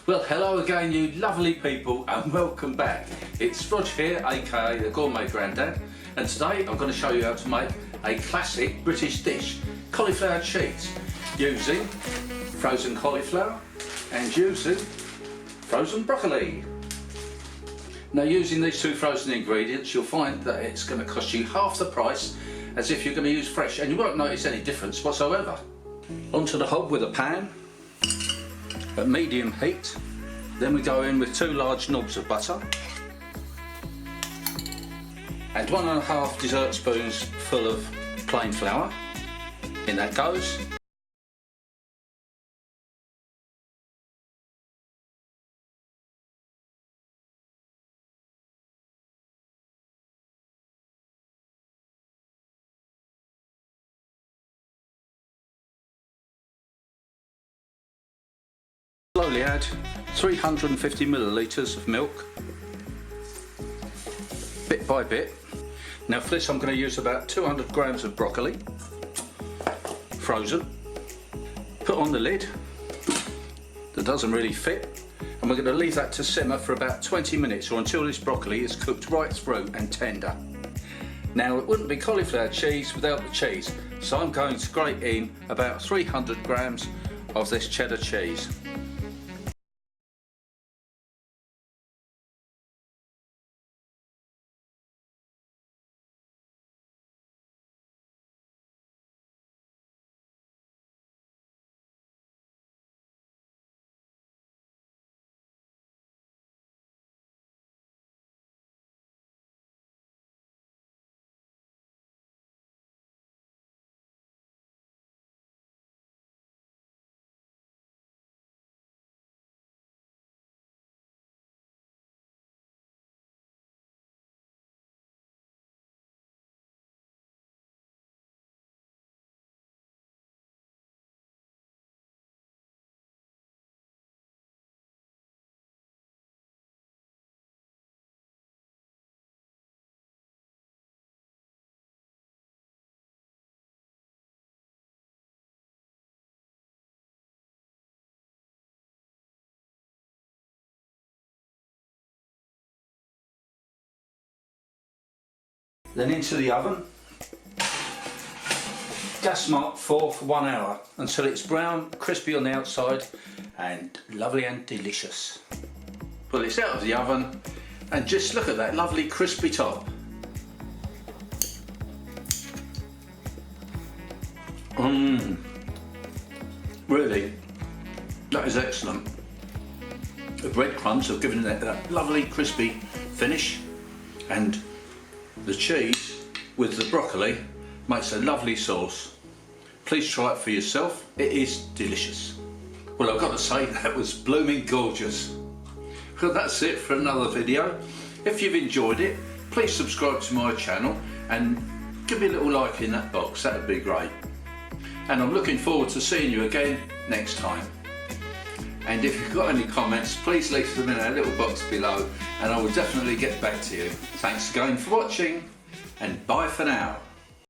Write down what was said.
Well, hello again you lovely people and welcome back. It's Rog here, aka the Gourmet Grandad, and today I'm going to show you how to make a classic British dish, cauliflower cheese, using frozen cauliflower and using frozen broccoli. Now, using these two frozen ingredients, you'll find that it's going to cost you half the price as if you're going to use fresh, and you won't notice any difference whatsoever. Onto the hob with a pan at medium heat. Then we go in with 2 large knobs of butter and 1.5 dessert spoons full of plain flour. In that goes. Slowly add 350 millilitres of milk, bit by bit. Now for this I'm going to use about 200 grams of broccoli, frozen. Put on the lid, that doesn't really fit, and we're going to leave that to simmer for about 20 minutes or until this broccoli is cooked right through and tender. Now it wouldn't be cauliflower cheese without the cheese, so I'm going to grate in about 300 grams of this cheddar cheese. Then into the oven, gas mark 4 for 1 hour until it's brown, crispy on the outside and lovely and delicious. Pull this out of the oven and just look at that lovely crispy top. Really, that is excellent. The breadcrumbs have given it that lovely crispy finish, and the cheese with the broccoli makes a lovely sauce. Please try it for yourself, it is delicious. Well, I've got to say, that was blooming gorgeous. Well, that's it for another video. If you've enjoyed it, please subscribe to my channel and give me a little like in that box, that would be great. And I'm looking forward to seeing you again next time. And if you've got any comments, please leave them in our little box below and I will definitely get back to you. Thanks again for watching, and bye for now.